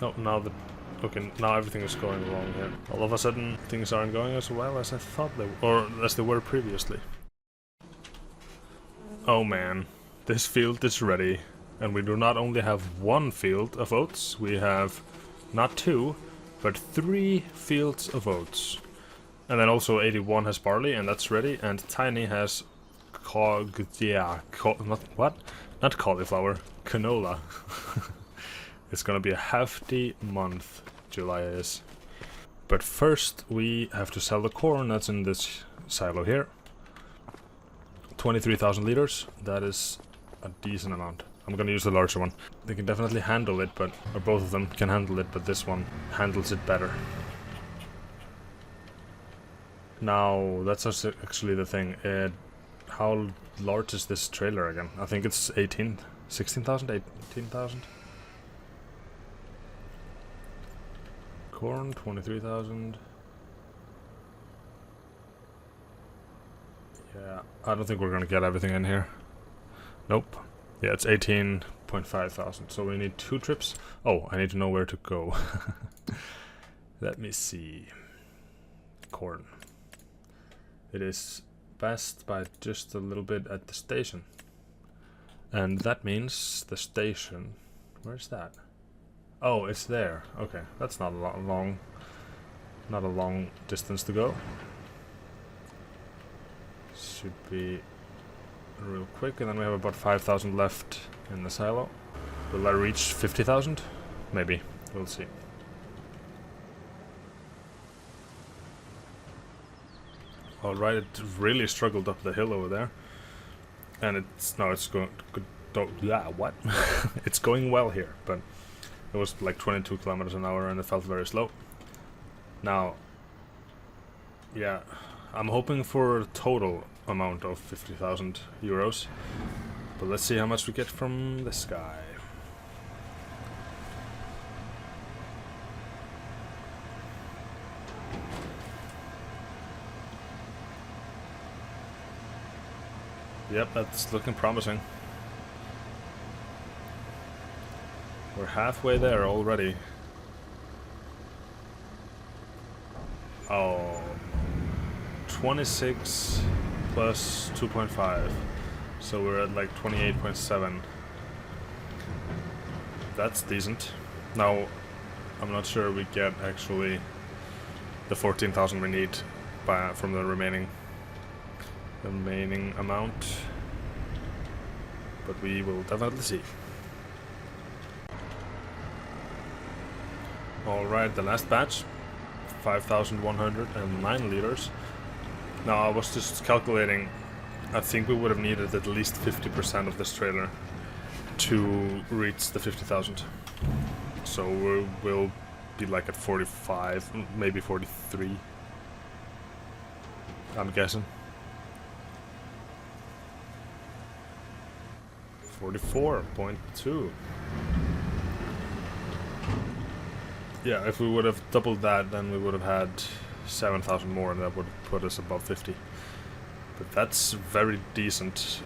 No, now the... Okay, now everything is going wrong here. All of a sudden, things aren't going as well as I thought they or as they were previously. Oh man, this field is ready. And we do not only have one field of oats, we have not two, but 3 fields of oats. And then also 81 has barley, and that's ready, and Tiny has not cauliflower, canola. It's gonna be a hefty month, July is. But first we have to sell the corn that's in this silo here. 23,000 liters, that is a decent amount. I'm gonna use the larger one. They can definitely handle it, but or both of them can handle it, but this one handles it better. Now, that's actually the thing. How large is this trailer again? I think it's 16,000, 18,000. Corn, 23,000. Yeah, I don't think we're gonna get everything in here. Nope. Yeah, it's 18.5 thousand, so we need 2 trips. Oh, I need to know where to go. Let me see. Corn. It is best by just a little bit at the station. And that means the station... Where's that? Oh, it's there. Okay, that's not a long distance to go. Should be real quick, and then we have about 5,000 left in the silo. Will I reach 50,000? Maybe. We'll see. Alright, it really struggled up the hill over there. And it's going what? It's going well here, but it was like 22 kilometers an hour and it felt very slow. Now, yeah, I'm hoping for a total amount of 50,000 euros. But let's see how much we get from this guy. Yep, that's looking promising. We're halfway there already. Oh, 26 plus 2.5. So we're at like 28.7. That's decent. Now, I'm not sure we get actually the 14,000 we need from the remaining amount, but we will definitely see. Alright, the last batch, 5,109 liters. Now I was just calculating, I think we would have needed at least 50% of this trailer to reach the 50,000. So we'll be like at 45, maybe 43, I'm guessing. 44.2. Yeah, if we would have doubled that, then we would have had 7,000 more, and that would put us above 50. But that's very decent.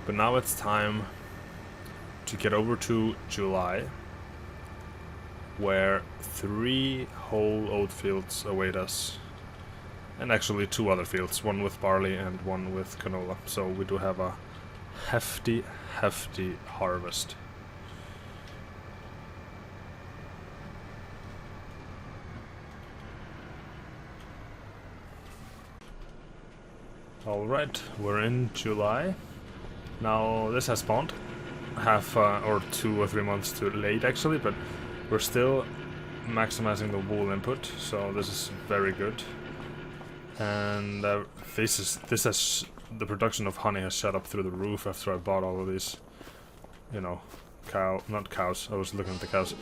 But now it's time to get over to July, where 3 whole oat fields await us. And actually 2 other fields, one with barley and one with canola. So we do have a hefty harvest. Alright, we're in July. Now this has spawned half or 2 or 3 months too late actually, but we're still maximizing the wool input, so this is very good. And the production of honey has shot up through the roof after I bought all of these, you know, not cows, I was looking at the cows,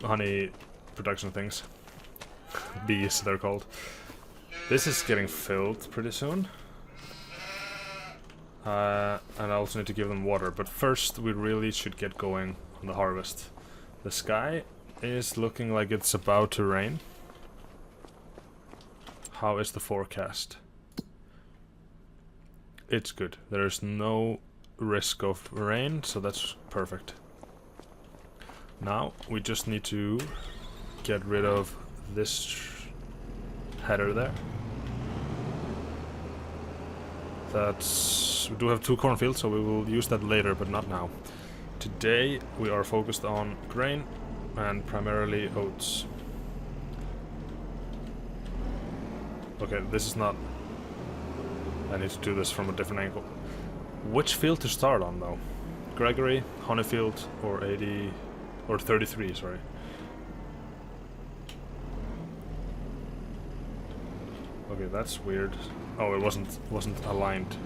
honey production things, bees they're called. This is getting filled pretty soon, and I also need to give them water, but first we really should get going on the harvest. The sky is looking like it's about to rain. How is the forecast? It's good. There's no risk of rain, so that's perfect. Now we just need to get rid of this header there. We do have 2 cornfields, so we will use that later, but not now. Today we are focused on grain and primarily oats. Okay, this is not... I need to do this from a different angle. Which field to start on though? Gregory, Honeyfield, or 80... or 33, sorry. Okay, that's weird. Oh, it wasn't aligned.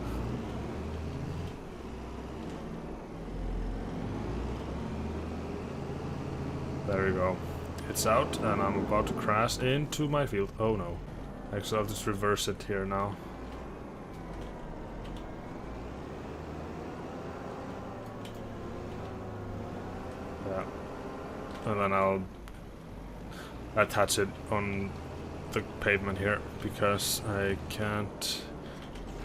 There you go. It's out, and I'm about to crash into my field. Oh no. Actually, I'll just reverse it here now. Yeah. And then I'll attach it on the pavement here, because I can't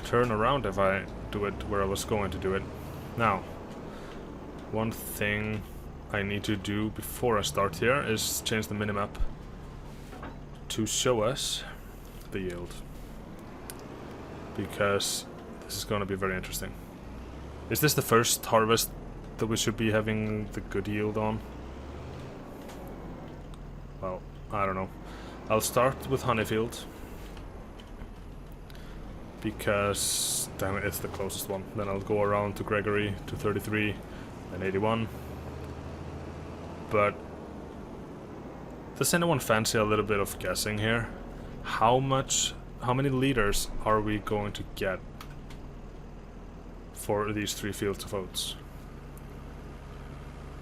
turn around if I do it where I was going to do it. Now, one thing I need to do before I start here is change the minimap to show us the yield, because this is going to be very interesting. Is this the first harvest that we should be having the good yield on? Well, I don't know. I'll start with Honeyfield, because damn it, it's the closest one. Then I'll go around to Gregory, to 33 and 81. But does anyone fancy a little bit of guessing here? How many liters are we going to get for these 3 fields of oats?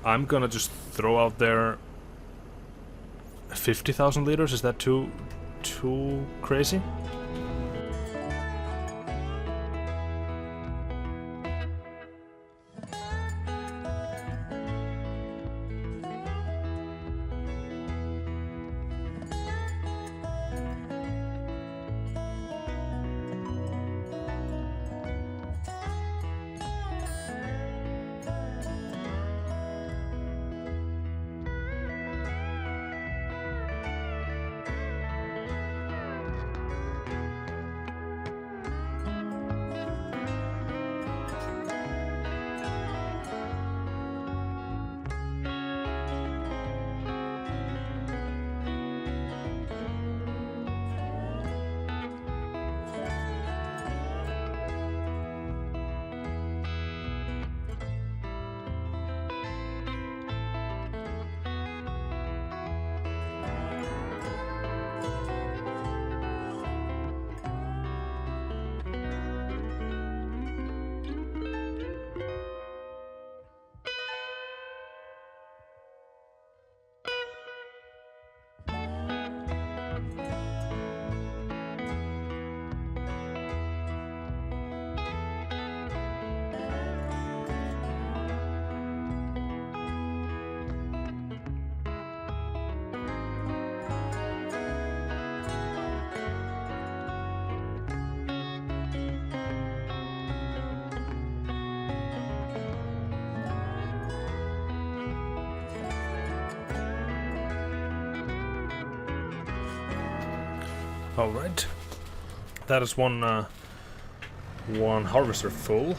I'm gonna just throw out there 50,000 liters. Is that too crazy? Alright, that is one harvester full.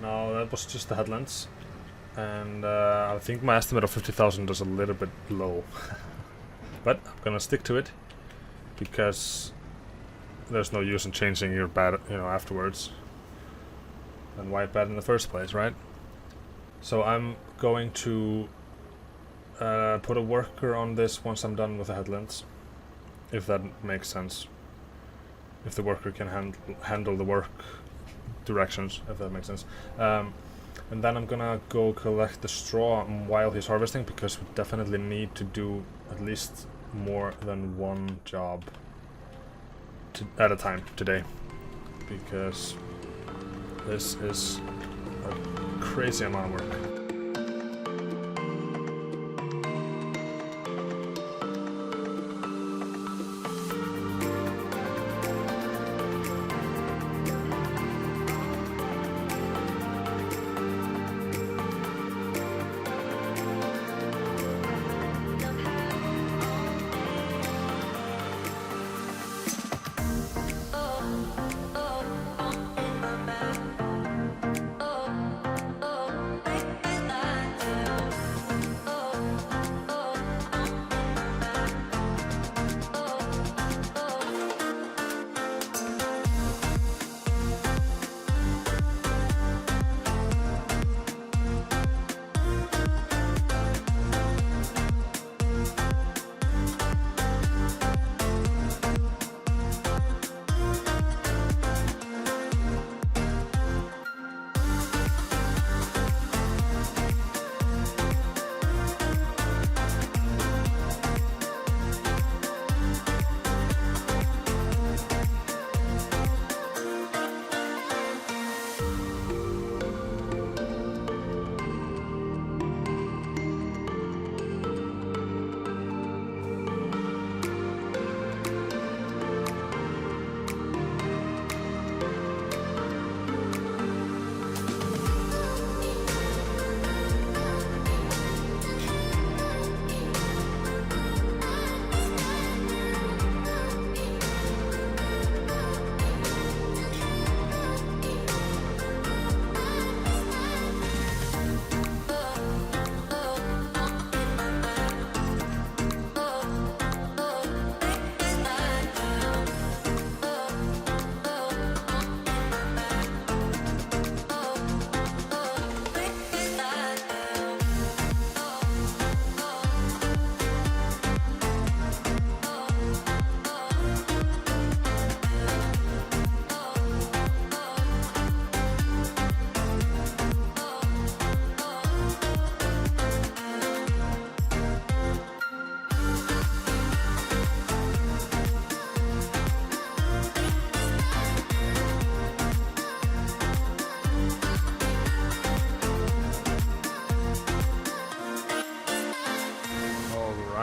Now that was just the headlands, and I think my estimate of 50,000 is a little bit low. But I'm gonna stick to it, because there's no use in changing your bed, afterwards. And why bed in the first place, right? So I'm going to put a worker on this once I'm done with the headlands. If that makes sense. If the worker can handle the work directions, if that makes sense. And then I'm gonna go collect the straw while he's harvesting, because we definitely need to do at least more than one job at a time today. Because this is a crazy amount of work.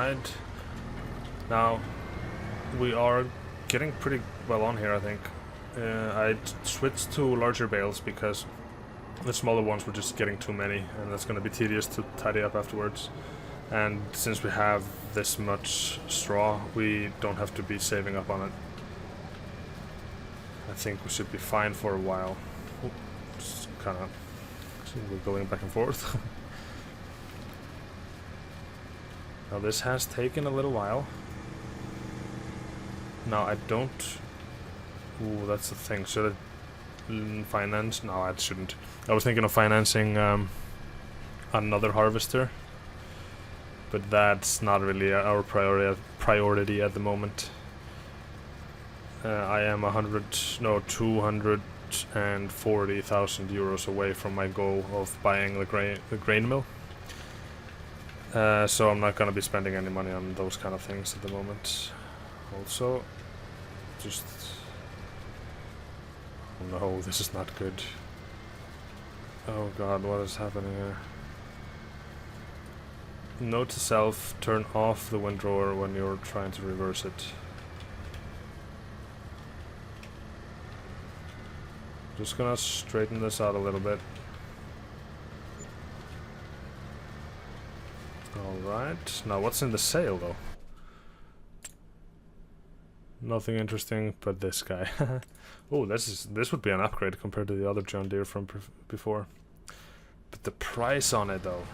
Alright. Now, we are getting pretty well on here, I think. I switched to larger bales because the smaller ones were just getting too many, and that's going to be tedious to tidy up afterwards. And since we have this much straw, we don't have to be saving up on it. I think we should be fine for a while. Just kind of going back and forth. Now this has taken a little while. Now I don't... Ooh, that's the thing. Should I finance? No, I shouldn't. I was thinking of financing another harvester, but that's not really our priority at the moment. I am 240,000 euros away from my goal of buying the grain mill. So I'm not gonna be spending any money on those kind of things at the moment. Also, just... Oh no, this is not good. Oh god, what is happening here? Note to self, turn off the windrower when you're trying to reverse it. Just gonna straighten this out a little bit. Alright, now what's in the sail though? Nothing interesting, but this guy. Oh, this would be an upgrade compared to the other John Deere from before. But the price on it though.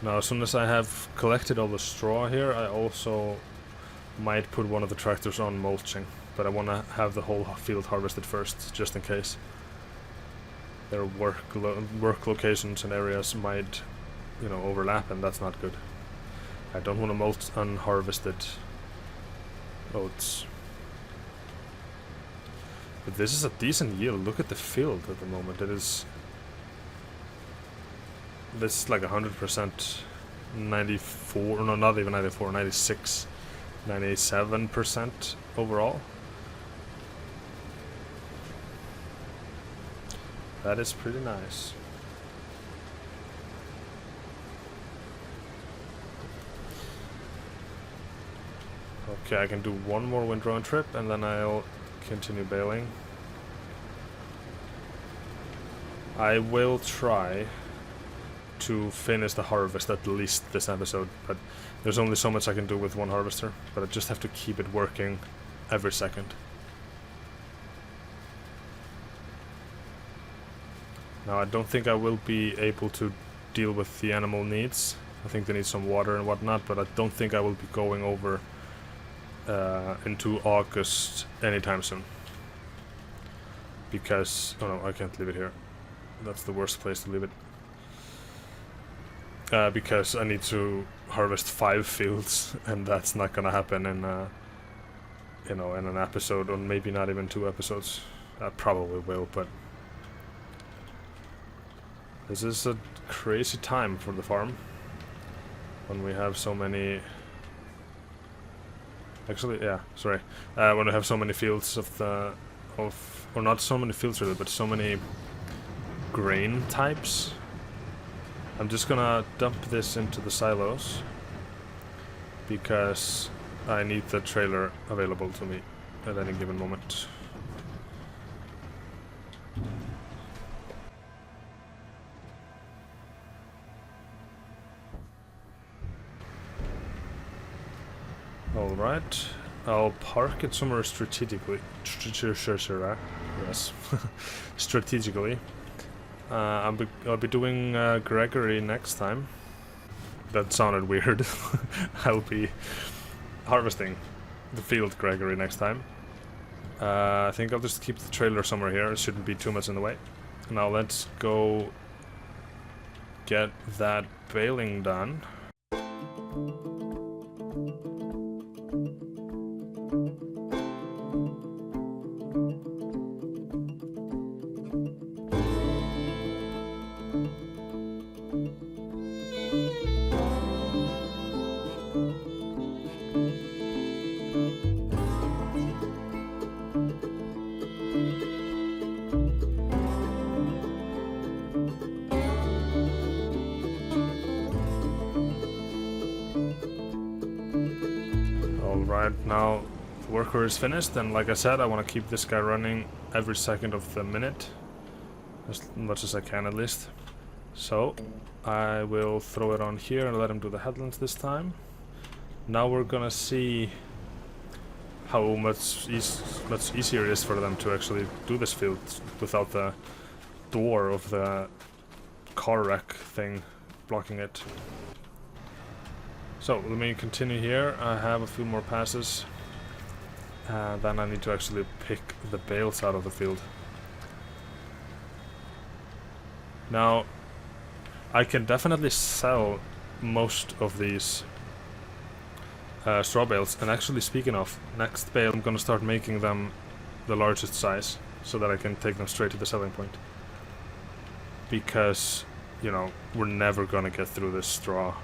Now, as soon as I have collected all the straw here, I also might put one of the tractors on mulching, but I want to have the whole field harvested first, just in case. Their work locations and areas might, you know, overlap, and that's not good. I don't want to mulch unharvested oats. But this is a decent yield. Look at the field at the moment. It is... This is like 100%, 94, no, not even 94, 96, 97% overall. That is pretty nice. Okay, I can do one more windrowing trip and then I'll continue baling. I will try to finish the harvest at least this episode, but there's only so much I can do with one harvester, but I just have to keep it working every second. Now I don't think I will be able to deal with the animal needs. I think they need some water and whatnot, but I don't think I will be going over into August anytime soon. Because, oh no, I can't leave it here. That's the worst place to leave it. Because I need to harvest 5 fields, and that's not gonna happen in, you know, in an episode, or maybe not even 2 episodes. I probably will, but this is a crazy time for the farm when we have so many. Actually, yeah, sorry. When we have so many fields or not so many fields really, but so many grain types. I'm just gonna dump this into the silos because I need the trailer available to me at any given moment. Alright, I'll park it somewhere strategically. Yes, strategically. I'll be doing Gregory next time. That sounded weird. I'll be harvesting the field Gregory next time. I think I'll just keep the trailer somewhere here. It shouldn't be too much in the way. Now let's go get that baling done. Alright, now the worker is finished, and like I said, I want to keep this guy running every second of the minute. As much as I can, at least. So, I will throw it on here and let him do the headlands this time. Now we're gonna see how much easier it is for them to actually do this field without the door of the car wreck thing blocking it. So, let me continue here. I have a few more passes. Then I need to actually pick the bales out of the field. Now, I can definitely sell most of these straw bales, and actually, speaking of, next bale I'm gonna start making them the largest size so that I can take them straight to the selling point, because, you know, we're never gonna get through this straw,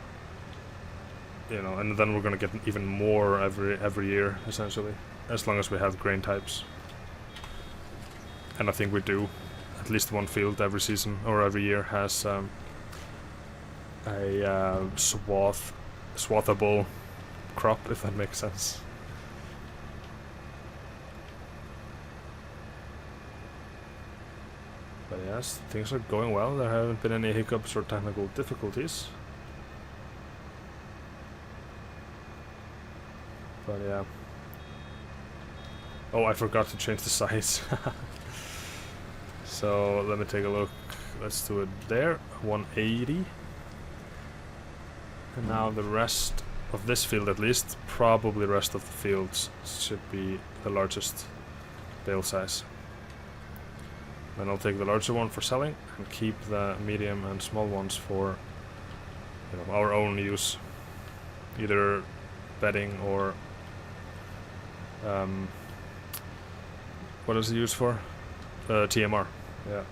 you know, and then we're gonna get even more every year, essentially, as long as we have grain types. And I think we do. At least one field every season or every year has a swathable crop, if that makes sense. But yes, things are going well. There haven't been any hiccups or technical difficulties. But yeah. Oh, I forgot to change the size. So let me take a look. Let's do it there. 180. And now the rest of this field, at least, probably the rest of the fields should be the largest bale size. Then I'll take the larger one for selling and keep the medium and small ones for, you know, our own use, either bedding or what is it used for? TMR. Yeah.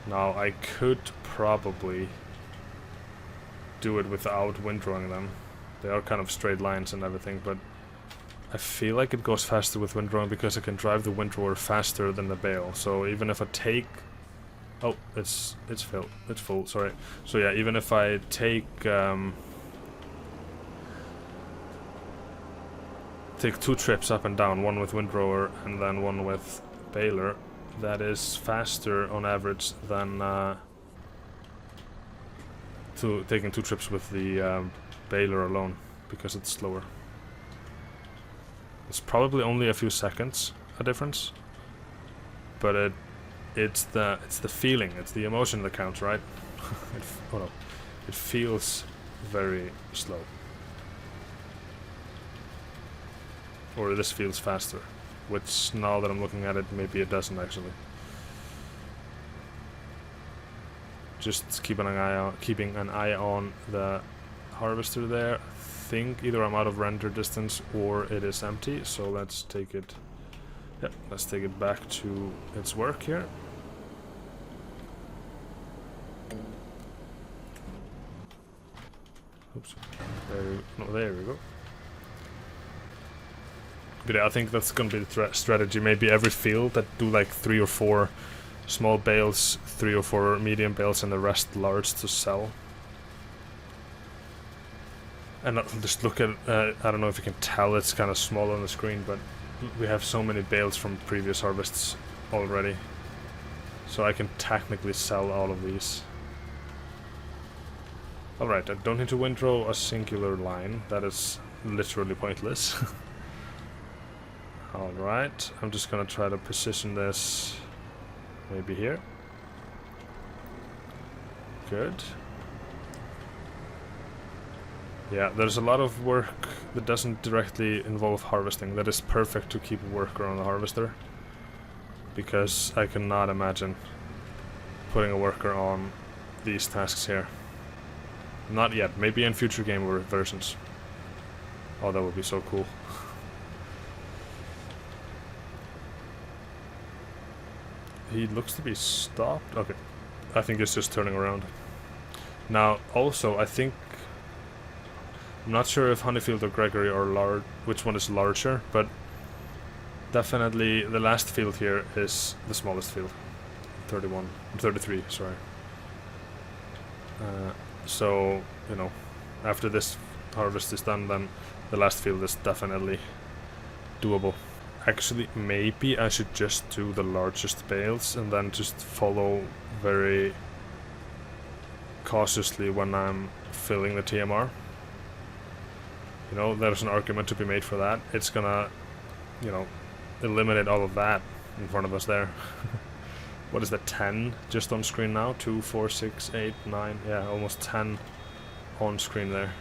Now I could probably do it without windrowing them. They are kind of straight lines and everything, but I feel like it goes faster with windrowing because I can drive the windrower faster than the bale. So even if I take... Oh, it's full, sorry. So yeah, even if I take two trips up and down, one with windrower and then one with baler, that is faster on average than taking two trips with the baler alone, because it's slower. It's probably only a few seconds a difference, but it's the feeling, it's the emotion that counts, right? It feels very slow. Or this feels faster, which now that I'm looking at it, maybe it doesn't actually. Just keeping an eye on the harvester there. I think either I'm out of render distance or it is empty, so let's take it. Yep, let's take it back to its work here. Oops. There we go. But yeah, I think that's gonna be the strategy. Maybe every field that do like 3 or 4 small bales, 3 or 4 medium bales, and the rest large to sell. And just look at, I don't know if you can tell, it's kind of small on the screen, but we have so many bales from previous harvests already. So I can technically sell all of these. Alright, I don't need to windrow a singular line. That is literally pointless. Alright, I'm just gonna try to position this maybe here. Good. Yeah, there's a lot of work that doesn't directly involve harvesting. That is perfect to keep a worker on the harvester, because I cannot imagine putting a worker on these tasks here. Not yet, maybe in future game versions. Oh, that would be so cool. He looks to be stopped. Okay, I think it's just turning around. Now, also, I think... I'm not sure if Honeyfield or Gregory are large, which one is larger, but definitely the last field here is the smallest field. 33, sorry. So, you know, after this harvest is done, then the last field is definitely doable. Actually, maybe I should just do the largest bales and then just follow very cautiously when I'm filling the TMR. You know, there's an argument to be made for that. It's gonna, you know, eliminate all of that in front of us there. What is that, 10 just on screen now? 2, 4, 6, 8, 9, yeah, almost 10 on screen there.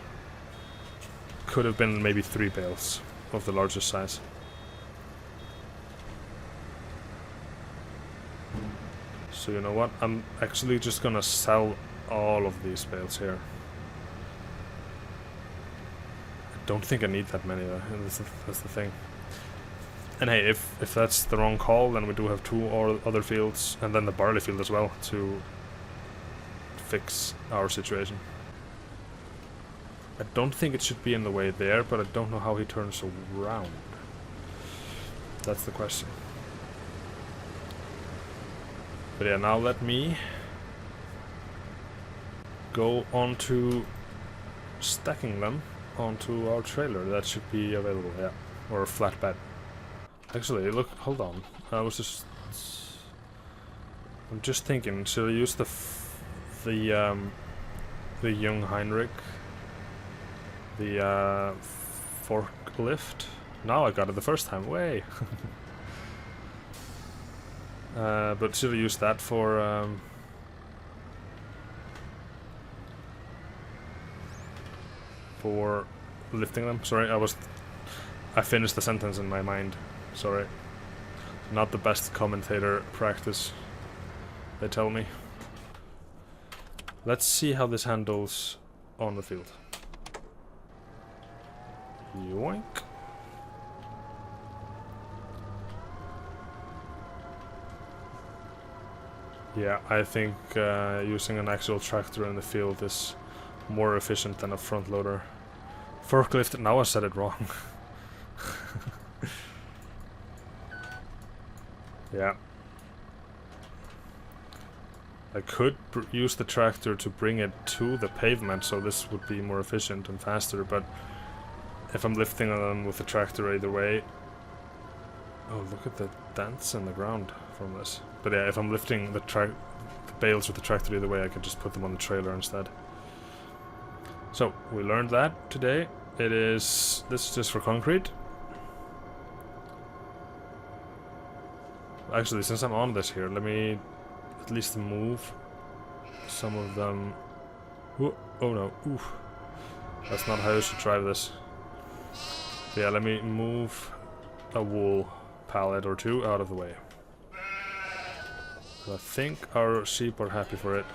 Could have been maybe 3 bales of the largest size. So you know what, I'm actually just gonna sell all of these bales here. I don't think I need that many though, that's the thing. And hey, if that's the wrong call, then we do have 2 or other fields, and then the barley field as well, to fix our situation. I don't think it should be in the way there, but I don't know how he turns around. That's the question. But yeah, now let me go on to stacking them onto our trailer. That should be available, yeah. Or a flatbed. Actually, look, hold on. I'm just thinking, should I use the young Heinrich? The forklift? Now I got it the first time, way! But should I use that for lifting them? Sorry, I finished the sentence in my mind. Sorry. Not the best commentator practice, they tell me. Let's see how this handles on the field. Yoink. Yeah, I think using an actual tractor in the field is more efficient than a front loader. Forklift, now I said it wrong. Yeah. I could use the tractor to bring it to the pavement, so this would be more efficient and faster, but if I'm lifting them with the tractor either way... Oh, look at the dents in the ground from this. But yeah, if I'm lifting the bales with the tractor either way, I can just put them on the trailer instead. So, we learned that today. This is just for concrete. Actually, since I'm on this here, let me at least move some of them. Ooh, oh no, oof. That's not how you should drive this. But yeah, let me move a wool pallet or 2 out of the way. I think our sheep are happy for it.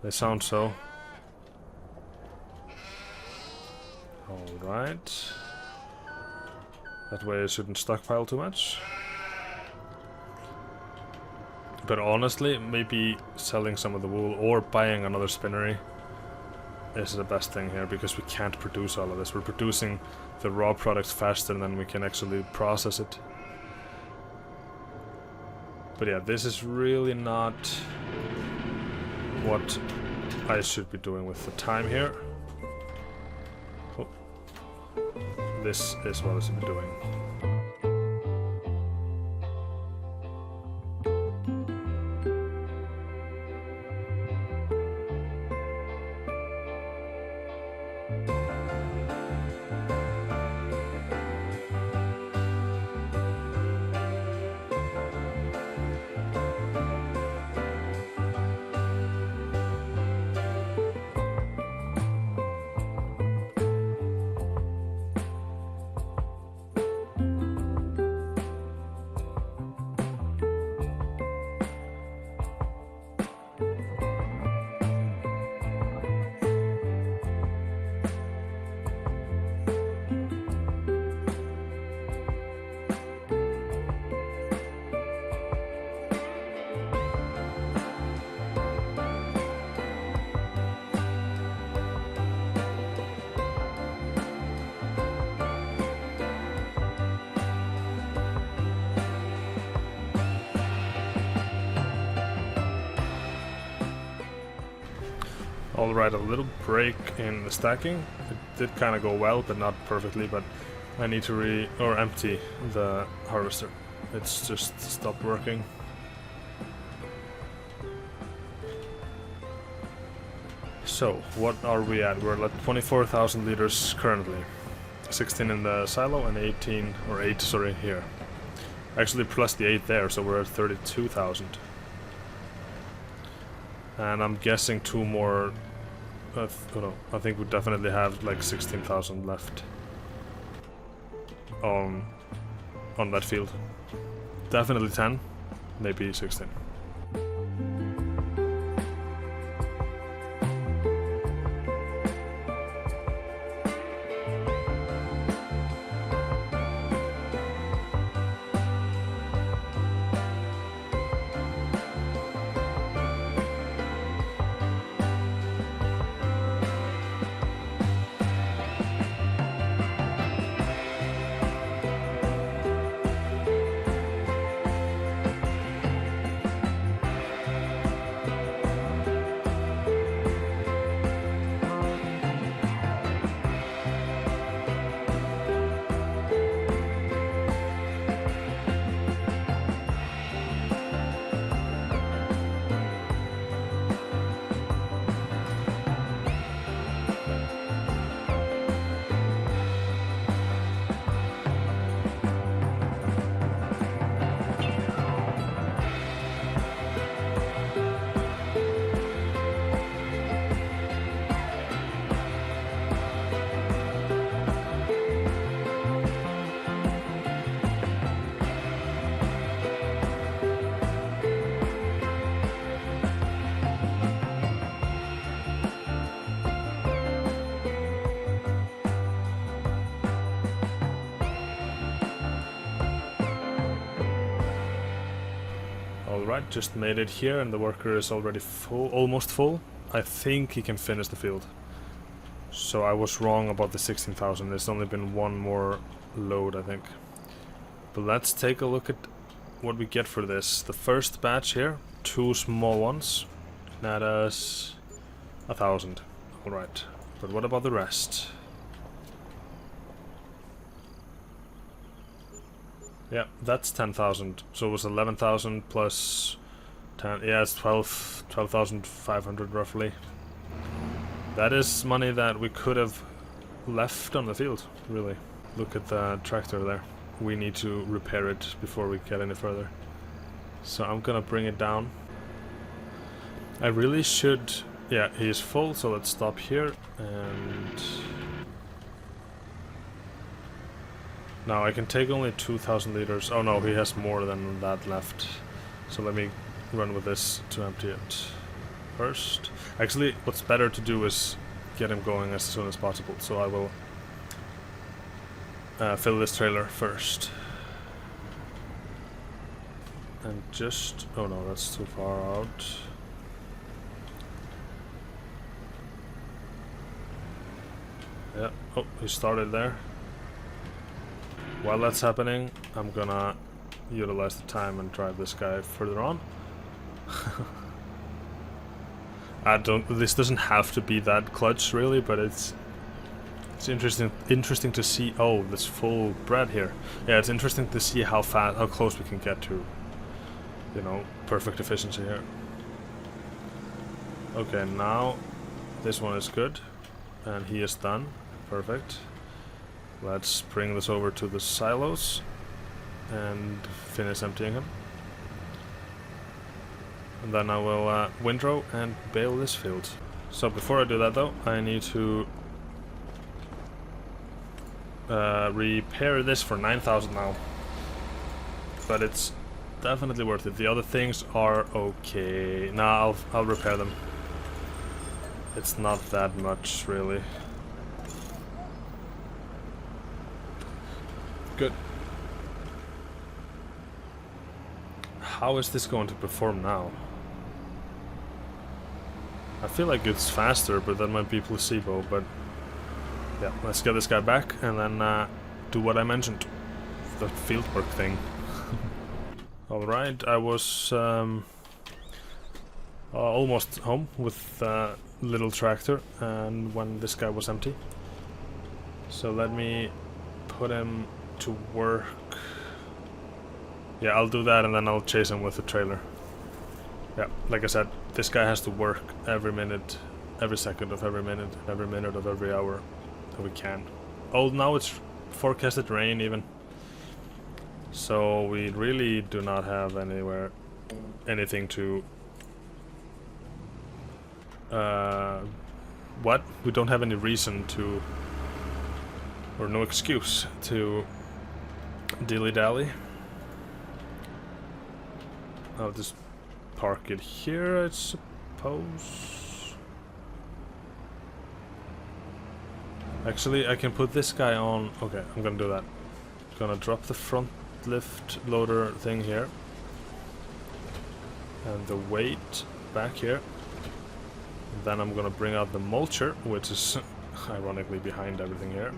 They sound so. Alright. That way it shouldn't stockpile too much. But honestly, maybe selling some of the wool or buying another spinnery is the best thing here, because we can't produce all of this. We're producing the raw products faster than we can actually process it. But yeah, this is really not what I should be doing with the time here. Oh. This is what I should be doing. Alright, a little break in the stacking. It did kind of go well, but not perfectly, but I need to empty the harvester. It's just stopped working. So, what are we at? We're at 24,000 liters currently. 16 in the silo and 18, or 8, sorry, here. Actually plus the 8 there, so we're at 32,000. And I'm guessing 2 more... I think we definitely have like 16,000 left on that field. Definitely 10, maybe 16. Alright, just made it here and the worker is already full, almost full. I think he can finish the field. So I was wrong about the 16,000, there's only been one more load I think. But let's take a look at what we get for this. The first batch here, 2 small ones, net us 1,000. Alright, but what about the rest? Yeah, that's 10,000. So it was 11,000 plus 10. Yeah, it's 12,500 roughly. That is money that we could have left on the field, really. Look at the tractor there. We need to repair it before we get any further. So I'm gonna bring it down. I really should... Yeah, he is full, so let's stop here and... Now I can take only 2,000 liters. Oh no, he has more than that left. So let me run with this to empty it first. Actually, what's better to do is get him going as soon as possible. So I will fill this trailer first. And just... Oh no, that's too far out. Yeah, oh, he started there. While that's happening, I'm gonna utilize the time and drive this guy further on. This doesn't have to be that clutch really, but it's interesting to see. Oh, this full bread here. Yeah, it's interesting to see how close we can get to, you know, perfect efficiency here. Okay, now this one is good, and he is done. Perfect. Let's bring this over to the silos and finish emptying them. And then I will windrow and bale this field. So before I do that though, I need to repair this for 9,000 now. But it's definitely worth it. The other things are okay. Nah, I'll repair them. It's not that much really. Good. How is this going to perform now? I feel like it's faster, but that might be placebo, but yeah, let's get this guy back and then do what I mentioned. The fieldwork thing. Alright, I was almost home with little tractor, and when this guy was empty. So let me put him to work. Yeah, I'll do that, and then I'll chase him with the trailer. Yeah, like I said, this guy has to work every minute, every second of every minute, every minute of every hour that we can. Oh, now it's forecasted rain even. So we really do not have anything to... what? We don't have any reason to... or no excuse to dilly-dally. I'll just park it here, I suppose. Actually, I can put this guy on. Okay, I'm gonna do that. I'm gonna drop the front lift loader thing here. And the weight back here. And then I'm gonna bring out the mulcher, which is ironically behind everything here.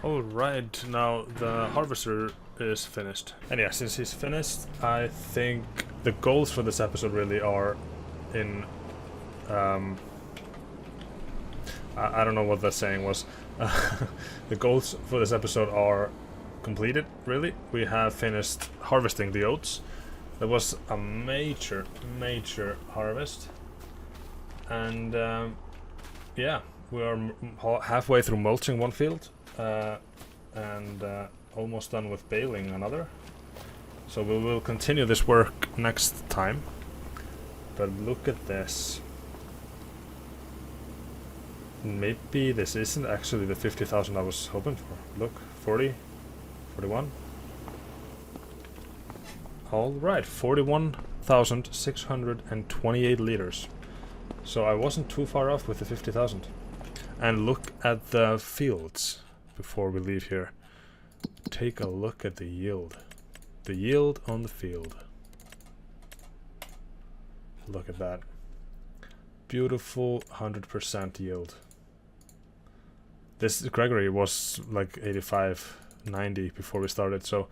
Alright, now the harvester is finished. And yeah, since he's finished, I think the goals for this episode really are in... I don't know what that saying was. The goals for this episode are completed, really. We have finished harvesting the oats. That was a major harvest. And yeah, we are halfway through mulching one field. And almost done with baling another. So we will continue this work next time. But look at this. Maybe this isn't actually the 50,000 I was hoping for. Look, 40, 41. Alright, 41,628 liters. So I wasn't too far off with the 50,000. And look at the fields before we leave here. Take a look at the yield. The yield on the field. Look at that. Beautiful 100% yield. This Gregory was like 85, 90 before we started, so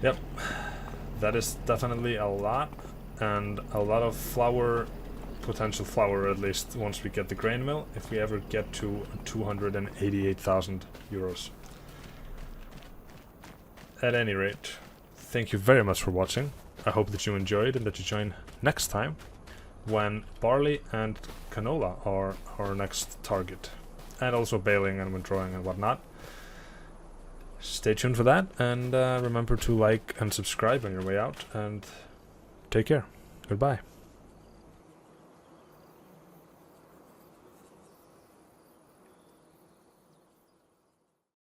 yep, that is definitely a lot, and a lot of flour, potential flour at least, once we get the grain mill, if we ever get to 288,000 euros. At any rate, thank you very much for watching. I hope that you enjoyed and that you join next time when barley and canola are our next target, and also baling and withdrawing and whatnot. Stay tuned for that, and remember to like and subscribe on your way out, and take care. Goodbye.